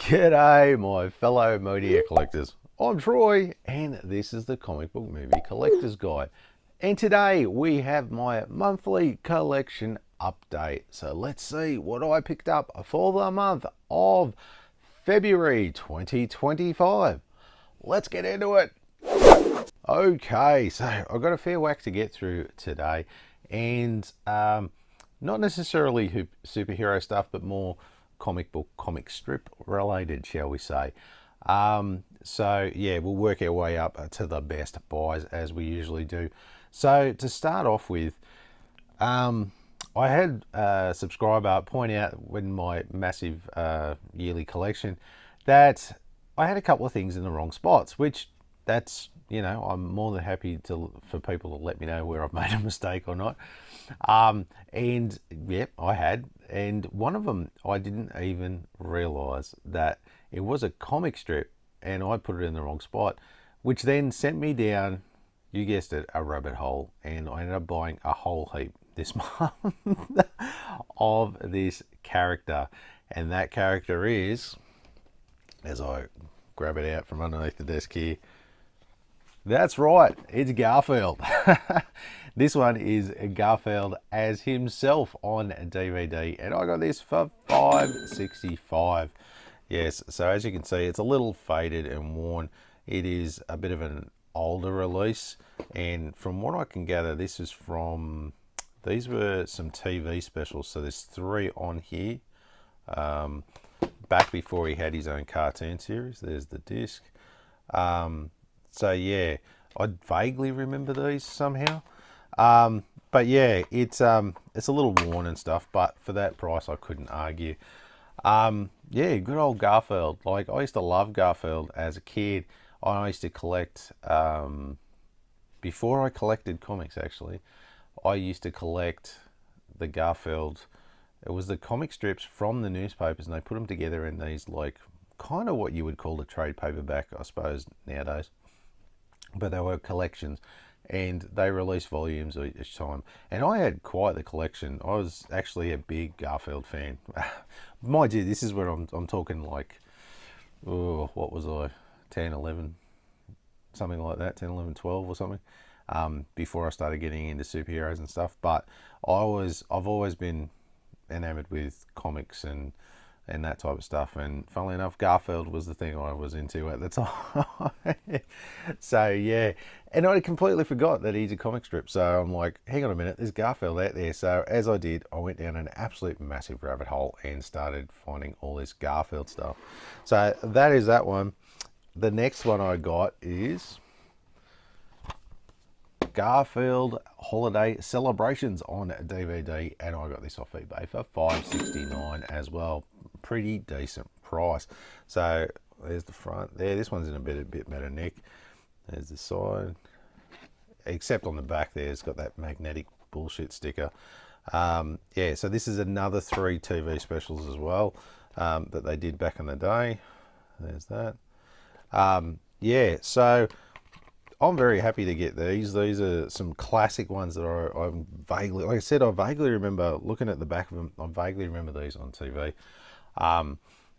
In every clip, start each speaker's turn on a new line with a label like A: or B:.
A: G'day, my fellow media collectors. I'm Troy, and this is the Comic Book Movie Collector's Guide. And today we have my monthly collection update. So let's see what I picked up for the month of February 2025. Let's get into it. Okay, so I've got a fair whack to get through today, and not necessarily superhero stuff, but more comic strip related, shall we say. So yeah, we'll work our way up to the best buys as we usually do. So to start off with, I had a subscriber point out in my massive yearly collection that I had a couple of things in the wrong spots, which that's, you know, I'm more than happy for people to let me know where I've made a mistake or not. And yep, I had. And one of them, I didn't even realize that it was a comic strip and I put it in the wrong spot, which then sent me down, you guessed it, a rabbit hole. And I ended up buying a whole heap this month of this character. And that character is, as I grab it out from underneath the desk here, that's right, it's Garfield. This one is Garfield as himself on DVD, and I got this for $5.65. Yes, so as you can see, it's a little faded and worn. It is a bit of an older release, and from what I can gather, this is from, these were some TV specials, so there's 3 on here. Back before he had his own cartoon series. There's the disc. So yeah, I vaguely remember these somehow. But yeah, it's a little worn and stuff, but for that price I couldn't argue. Yeah, good old Garfield. Like, I used to love Garfield as a kid. I used to collect, before I collected comics actually, I used to collect the Garfield. It was the comic strips from the newspapers, and they put them together in these, like, kind of what you would call a trade paperback, I suppose, nowadays. But they were collections, and they released volumes each time. And I had quite the collection. I was actually a big Garfield fan. Mind you, this is where I'm talking like, oh, what was I, 10, 11, something like that, 10, 11, 12 or something, before I started getting into superheroes and stuff. But I've always been enamored with comics and that type of stuff, and funnily enough, Garfield was the thing I was into at the time. So yeah, and I completely forgot that he's a comic strip, so I'm like, hang on a minute, there's Garfield out there. So as I did, I went down an absolute massive rabbit hole and started finding all this Garfield stuff. So that is that one. The next one I got is Garfield Holiday Celebrations on DVD, and I got this off eBay for $5.69 as well. Pretty decent price. So there's the front there. This one's in a bit better nick. There's the side, except on the back there, it's got that magnetic bullshit sticker. Yeah, so this is another 3 TV specials as well, that they did back in the day. There's that. Yeah, so I'm very happy to get these. These are some classic ones that I'm vaguely, like I said, I vaguely remember looking at the back of them. I vaguely remember these on TV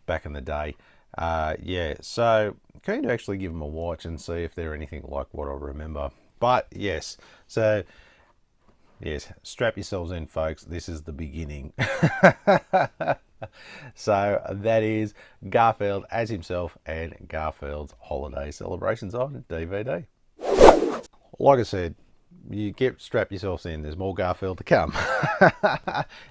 A: back in the day. Yeah, so going to actually give them a watch and see if they're anything like what I remember. But yes, so yes, strap yourselves in, folks. This is the beginning. So that is Garfield as himself and Garfield's Holiday Celebrations on DVD. Like I said, strap yourselves in. There's more Garfield to come.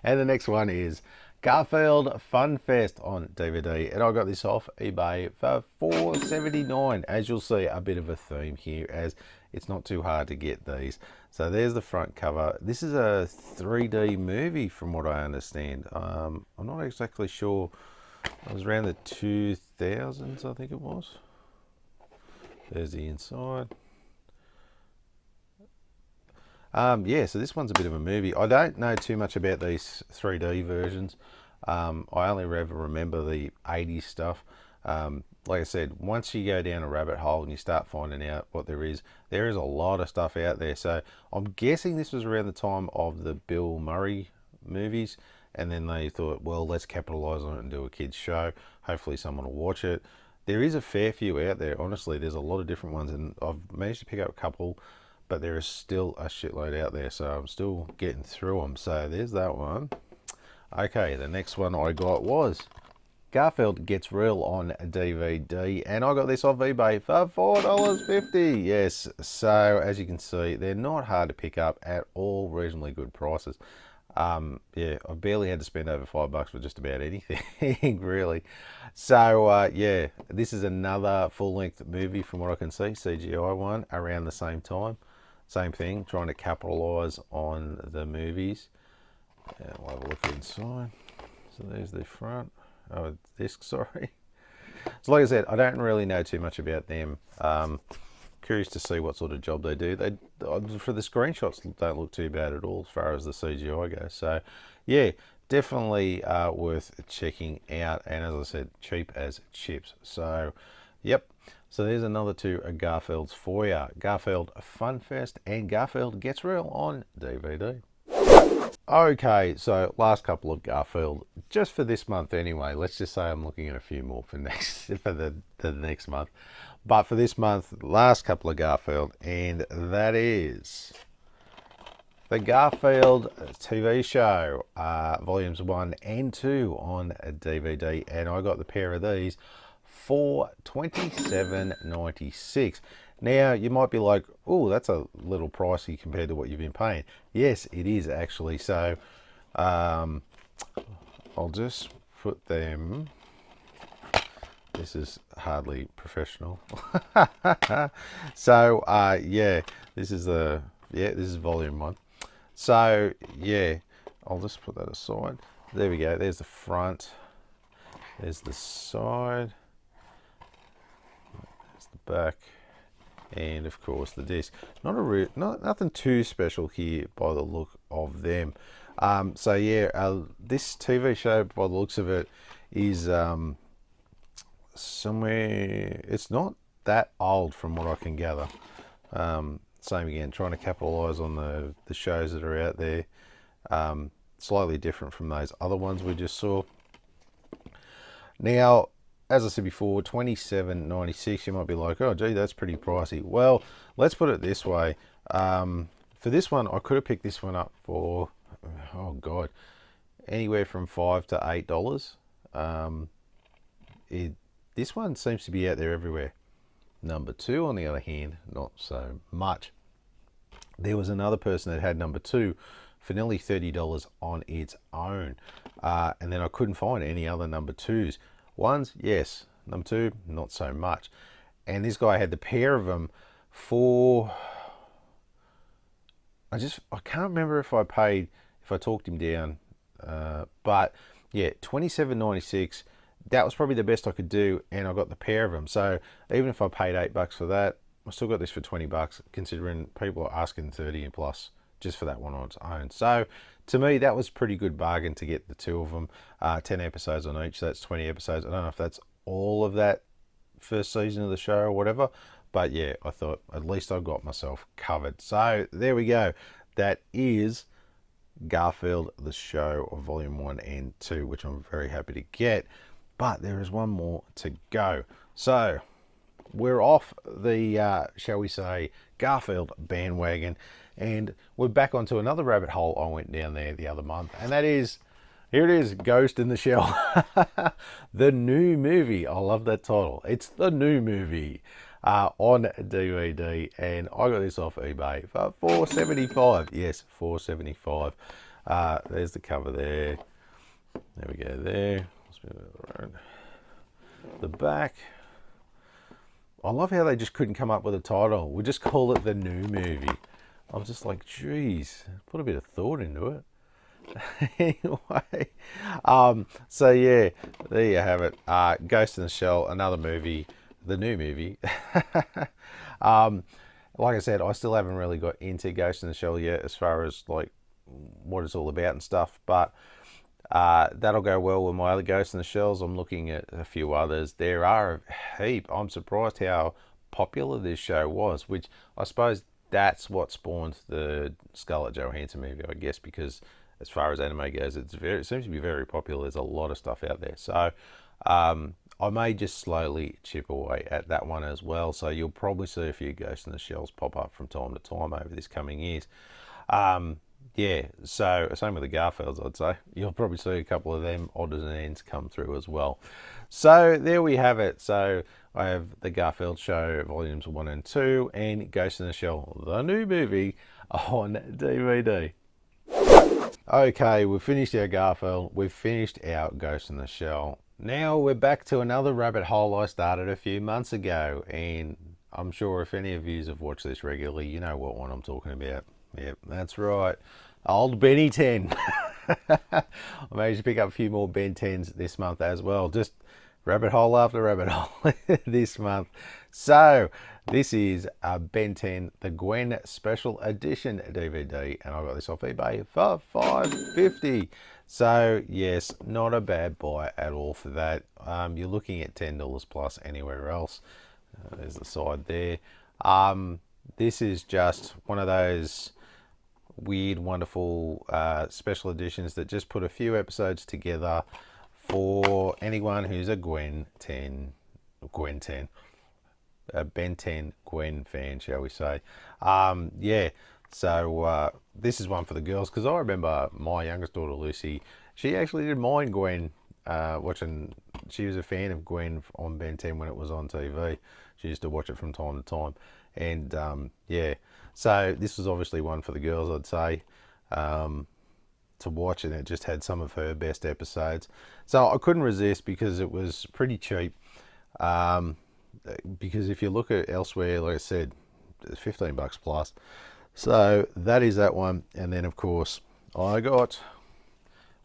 A: And the next one is Garfield Fun Fest on DVD, and I got this off eBay for $4.79. As you'll see, a bit of a theme here, as it's not too hard to get these. So there's the front cover. This is a 3D movie from what I understand. I'm not exactly sure. It was around the 2000s, I think it was. There's the inside. Yeah, so this one's a bit of a movie. I don't know too much about these 3D versions. I only ever remember the 80s stuff. Like I said, once you go down a rabbit hole and you start finding out what there is a lot of stuff out there. So I'm guessing this was around the time of the Bill Murray movies, and then they thought, well, let's capitalize on it and do a kids show. Hopefully someone will watch it. There is a fair few out there. Honestly, there's a lot of different ones, and I've managed to pick up a couple, but there is still a shitload out there, so I'm still getting through them. So there's that one. Okay, the next one I got was Garfield Gets Real on DVD, and I got this off eBay for $4.50. Yes, so as you can see, they're not hard to pick up at all, reasonably good prices. Yeah, I barely had to spend over $5 for just about anything, really. So, yeah, this is another full-length movie from what I can see, CGI one, around the same time. Same thing, trying to capitalize on the movies. And we'll have a look inside. So there's the front. Oh, disc, sorry. So like I said, I don't really know too much about them. Curious to see what sort of job they do. For the screenshots, don't look too bad at all as far as the CGI goes. So, yeah, definitely worth checking out. And as I said, cheap as chips. So, yep. So there's another two Garfields for you. Garfield Fun Fest and Garfield Gets Real on DVD. Okay, so last couple of Garfield, just for this month anyway. Let's just say I'm looking at a few more for the next month. But for this month, last couple of Garfield, and that is the Garfield TV show, volumes 1 and 2 on DVD. And I got the pair of these for $27.96. Now, you might be like, oh, that's a little pricey compared to what you've been paying. Yes, it is actually. So, I'll just put them... This is hardly professional. So, yeah, this is volume 1. So, yeah, I'll just put that aside. There we go. There's the front. There's the side. There's the back. And of course the disc. Nothing too special here by the look of them. So yeah, this TV show by the looks of it is somewhere. It's not that old from what I can gather. Same again, trying to capitalize on the shows that are out there. Slightly different from those other ones we just saw. Now, as I said before, $27.96. You might be like, oh, gee, that's pretty pricey. Well, let's put it this way. For this one, I could have picked this one up for, oh, God, anywhere from $5 to $8. This one seems to be out there everywhere. Number 2, on the other hand, not so much. There was another person that had number 2 for nearly $30 on its own. And then I couldn't find any other number 2s. Ones, yes. Number 2, not so much. And this guy had the pair of them for... I can't remember if I talked him down. But yeah, $27.96. That was probably the best I could do, and I got the pair of them. So even if I paid $8 for that, I still got this for $20, considering people are asking 30 and plus just for that one on its own. So to me, that was a pretty good bargain to get the 2 of them. 10 episodes on each, so that's 20 episodes. I don't know if that's all of that first season of the show or whatever, but yeah, I thought at least I got myself covered. So there we go. That is Garfield the Show of Volume 1 and 2, which I'm very happy to get. But there is one more to go. So we're off the, shall we say, Garfield bandwagon, and we're back onto another rabbit hole I went down there the other month, and that is, here it is, Ghost in the Shell. The new movie. I love that title. It's the new movie on DVD, and I got this off eBay for $4.75. Yes, $4.75. There's the cover there. There we go there. The back. I love how they just couldn't come up with a title. We'll just call it the new movie. I was just like, geez, put a bit of thought into it. Anyway, so yeah, there you have it. Ghost in the Shell, another movie, the new movie. Like I said, I still haven't really got into Ghost in the Shell yet, as far as like what it's all about and stuff. But that'll go well with my other Ghost in the Shells. I'm looking at a few others. There are a heap. I'm surprised how popular this show was, which I suppose that's what spawned the Scarlett Johansson movie, I guess, because as far as anime goes. It seems to be very popular. There's a lot of stuff out there. So I may just slowly chip away at that one as well. So you'll probably see a few Ghost in the Shells pop up from time to time over this coming years. Yeah, so same with the Garfields, I'd say. You'll probably see a couple of them odds and ends come through as well. So there we have it. So I have the Garfield Show volumes 1 and 2 and Ghost in the Shell, the new movie, on DVD. Okay, we've finished our Garfield, we've finished our Ghost in the Shell. Now we're back to another rabbit hole I started a few months ago, and I'm sure if any of you have watched this regularly, you know what one I'm talking about. Yep, that's right. Old Benny 10. I managed to pick up a few more Ben 10s this month as well. Just rabbit hole after rabbit hole this month. So this is Ben 10, the Gwen Special Edition DVD, and I got this off eBay for $5.50. So yes, not a bad buy at all for that. You're looking at $10 plus anywhere else. There's the side there. This is just one of those weird, wonderful special editions that just put a few episodes together for anyone who's a Ben 10 Gwen fan, shall we say. Yeah, so this is one for the girls, because I remember my youngest daughter Lucy, she actually didn't mind Gwen watching. She was a fan of Gwen on Ben 10 when it was on TV. She used to watch it from time to time, and yeah, so this was obviously one for the girls, I'd say, to watch, and it just had some of her best episodes. So I couldn't resist because it was pretty cheap. Because if you look at elsewhere, like I said, it's $15 plus. So that is that one. And then of course I got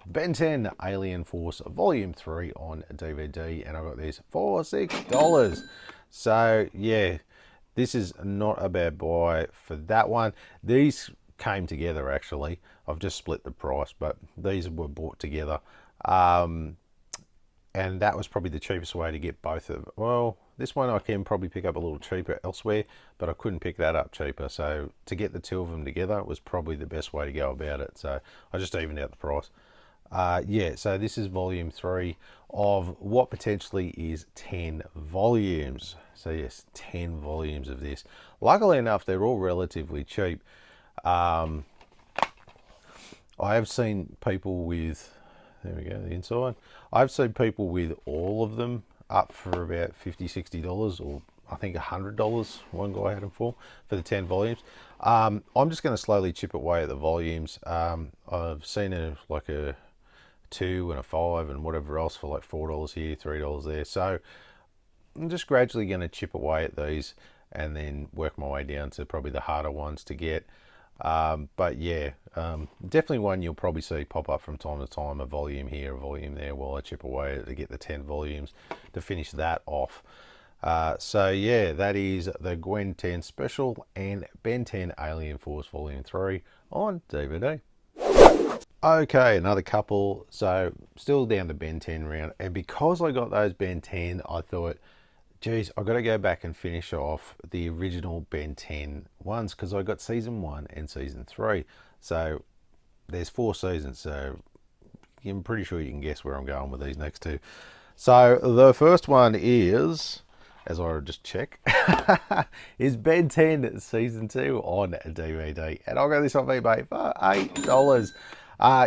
A: Ben 10 Alien Force Volume 3 on DVD, and I got these for $6. So yeah, this is not a bad buy for that one. These came together actually. I've just split the price, but these were bought together. And that was probably the cheapest way to get both of them. Well, this one I can probably pick up a little cheaper elsewhere, but I couldn't pick that up cheaper. So to get the two of them together was probably the best way to go about it. So I just evened out the price. Yeah, so this is volume 3 of what potentially is 10 volumes. So yes, 10 volumes of this. Luckily enough, they're all relatively cheap. I have seen people with, there we go, the inside. I've seen people with all of them up for about $50, $60, or I think $100 one guy had them for the 10 volumes. I'm just going to slowly chip away at the volumes. I've seen like a 2 and a 5 and whatever else for like $4 here, $3 there. So I'm just gradually going to chip away at these and then work my way down to probably the harder ones to get. But yeah, definitely one you'll probably see pop up from time to time, a volume here, a volume there, while I chip away to get the 10 volumes to finish that off. So yeah, that is the Gwen 10 Special and Ben 10 Alien Force Volume 3 on DVD. Okay, another couple. So still down to Ben 10 round, and because I got those Ben 10, I thought, geez, I've got to go back and finish off the original Ben 10 ones, because I got season 1 and season 3. So there's 4 seasons, so I'm pretty sure you can guess where I'm going with these next two. So the first one is, as I just check, is Ben 10 season 2 on DVD, and I'll go this on eBay for $8.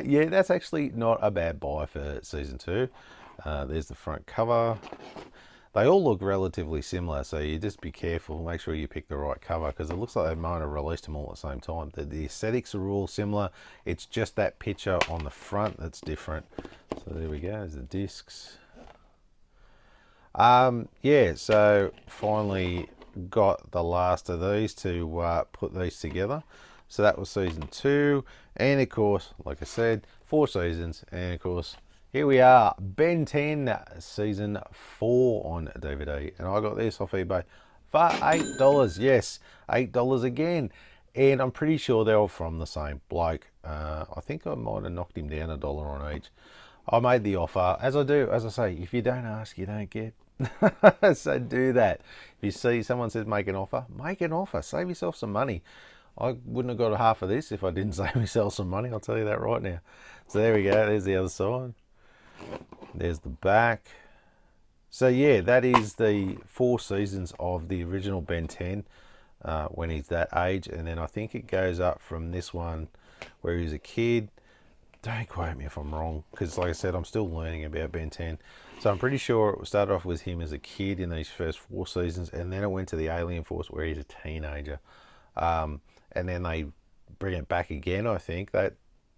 A: Yeah, that's actually not a bad buy for season 2. There's the front cover. They all look relatively similar, so you just be careful, make sure you pick the right cover, because it looks like they might have released them all at the same time. The aesthetics are all similar, it's just that picture on the front that's different. So there we go, there's the discs. Yeah, so finally got the last of these to put these together. So that was season 2, and of course, like I said, 4 seasons, and of course, here we are, Ben 10 season 4 on DVD, and I got this off eBay for $8. Yes, $8 again, and I'm pretty sure they're all from the same bloke. I think I might have knocked him down $1 on each. I made the offer, as I do, as I say, if you don't ask, you don't get. So do that. If you see someone says make an offer, save yourself some money. I wouldn't have got half of this if I didn't save myself some money, I'll tell you that right now. So there we go, there's the other side. There's the back. So yeah, that is the 4 seasons of the original Ben 10 when he's that age. And then I think it goes up from this one where he's a kid. Don't quote me if I'm wrong, because like I said, I'm still learning about Ben 10. So I'm pretty sure it started off with him as a kid in these first 4 seasons, and then it went to the Alien Force where he's a teenager. And then they bring it back again, I think. That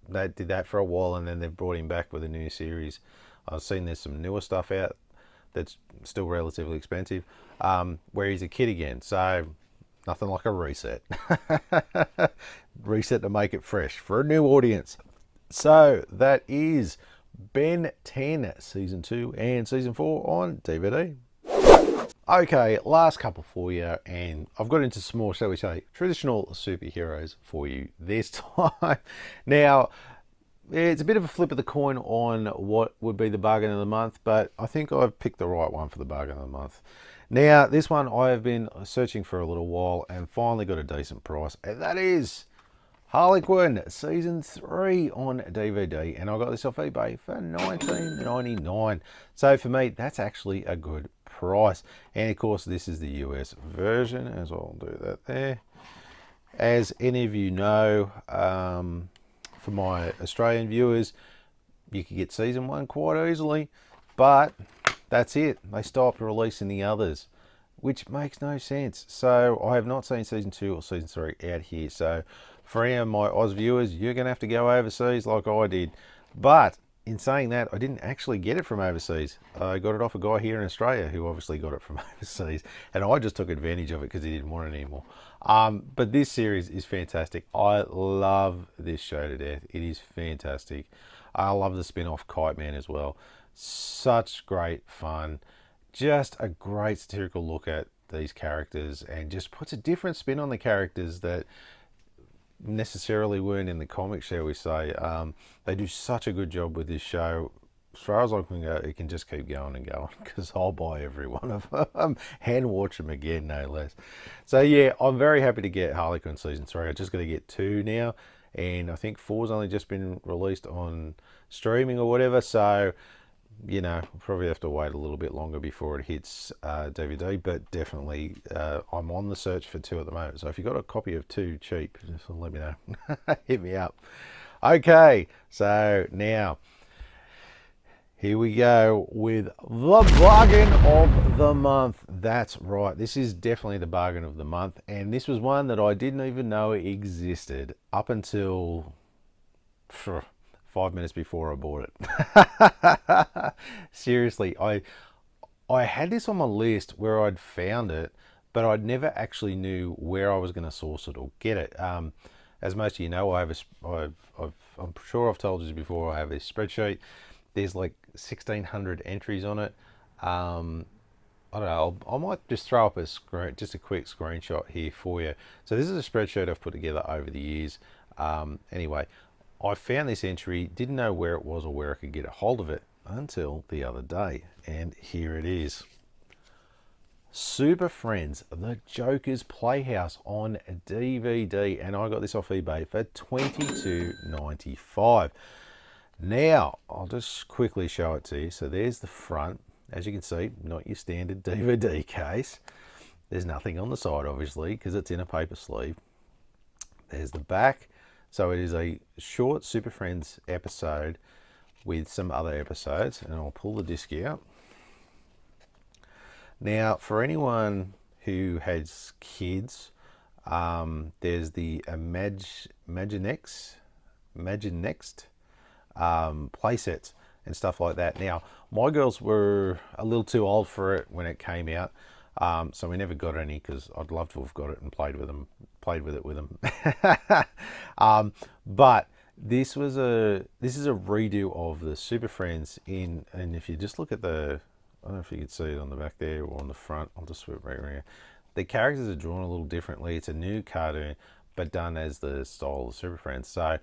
A: did that for a while, and then they've brought him back with a new series. I've seen there's some newer stuff out that's still relatively expensive, where he's a kid again. So nothing like a reset. Reset to make it fresh for a new audience. So that is Ben 10 Season 2 and Season 4 on DVD. Okay, last couple for you, and I've got into some more, shall we say, traditional superheroes for you this time. Now, it's a bit of a flip of the coin on what would be the bargain of the month, but I think I've picked the right one for the bargain of the month. Now, this one I have been searching for a little while and finally got a decent price, and that is Harley Quinn Season 3 on DVD, and I got this off eBay for $19.99. So for me, that's actually a good price. And of course, this is the US version, as I'll do that there. As any of you know, for my Australian viewers, you can get Season 1 quite easily, but that's it. They stopped releasing the others, which makes no sense. So I have not seen Season 2 or Season 3 out here. So for any of my Oz viewers, you're going to have to go overseas like I did. But in saying that, I didn't actually get it from overseas. I got it off a guy here in Australia who obviously got it from overseas. And I just took advantage of it because he didn't want it anymore. But this series is fantastic. I love this show to death. It is fantastic. I love the spin-off Kite Man as well. Such great fun. Just a great satirical look at these characters, and just puts a different spin on the characters that necessarily weren't in the comics, shall we say. They do such a good job with this show. As far as I can go, it can just keep going and going, because I'll buy every one of them and watch them again, no less. So yeah, I'm very happy to get Harley Quinn Season 3. I'm just going to get 2 now, and I think 4's only just been released on streaming or whatever, so you know, I'll probably have to wait a little bit longer before it hits DVD, but definitely I'm on the search for 2 at the moment. So if you've got a copy of 2 cheap, just let me know. Hit me up. Okay, so now here we go with the bargain of the month. That's right, this is definitely the bargain of the month, and this was one that I didn't even know existed up until 5 minutes before I bought it. Seriously, I had this on my list where I'd found it, but I never actually knew where I was going to source it or get it. As most of you know, I'm sure I've told you before, I have a spreadsheet. There's like 1,600 entries on it. I don't know, I might just throw up just a quick screenshot here for you. So this is a spreadsheet I've put together over the years. Anyway, I found this entry, didn't know where it was or where I could get a hold of it until the other day, and here it is. Super Friends, The Joker's Playhouse on DVD, and I got this off eBay for $22.95. Now, I'll just quickly show it to you. So there's the front. As you can see, not your standard DVD case. There's nothing on the side, obviously, because it's in a paper sleeve. There's the back. So it is a short Super Friends episode with some other episodes, and I'll pull the disc out. Now, for anyone who has kids, there's the Imaginext play sets and stuff like that. Now, my girls were a little too old for it when it came out, so we never got any, because I'd love to have got it and played with it with them. But this is a redo of the Super Friends and if you just look at the, I don't know if you can see it on the back there or on the front, I'll just swip right around. The characters are drawn a little differently. It's a new cartoon, but done as the style of Super Friends. So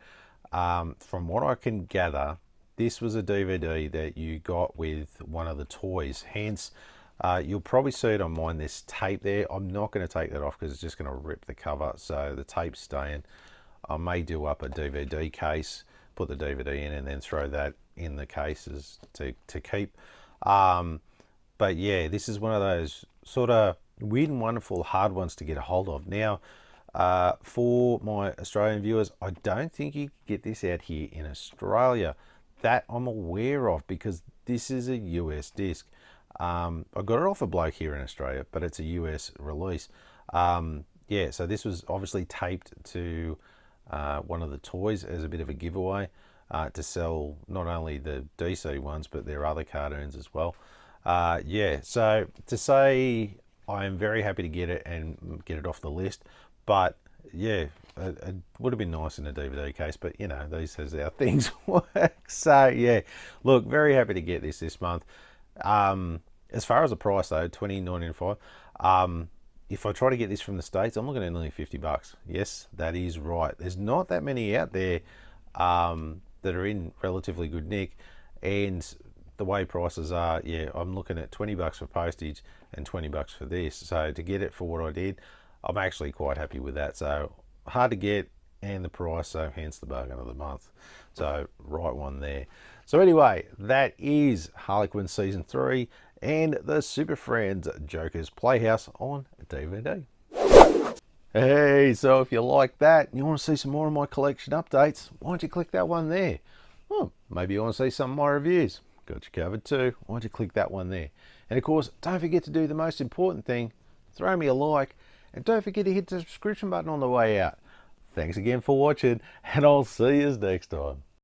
A: from what I can gather, this was a DVD that you got with one of the toys, hence You'll probably see it on mine, this tape there. I'm not going to take that off because it's just going to rip the cover, so the tape's staying. I may do up a DVD case, put the DVD in, and then throw that in the cases to keep. But yeah, this is one of those sort of weird and wonderful hard ones to get a hold of. Now, for my Australian viewers, I don't think you get this out here in Australia that I'm aware of, because this is a US disc. I got it off a bloke here in Australia, but it's a US release. Yeah, so this was obviously taped to one of the toys as a bit of a giveaway to sell not only the DC ones, but their other cartoons as well. Yeah, so to say I am very happy to get it and get it off the list, but yeah, it would have been nice in a DVD case, but you know, these is how things work. So yeah, look, very happy to get this month. As far as the price though, $20.95. If I try to get this from the States, I'm looking at nearly $50. Yes, that is right. There's not that many out there that are in relatively good nick, and the way prices are, yeah, I'm looking at $20 for postage and $20 for this. So to get it for what I did, I'm actually quite happy with that. So hard to get, and the price, so hence the bargain of the month. So right one there. So anyway, that is Harley Quinn Season 3 and the Super Friends Joker's Playhouse on DVD. Hey, so if you like that and you want to see some more of my collection updates, why don't you click that one there? Oh, maybe you want to see some of my reviews. Got you covered too. Why don't you click that one there? And of course, don't forget to do the most important thing, throw me a like, and don't forget to hit the subscription button on the way out. Thanks again for watching, and I'll see you next time.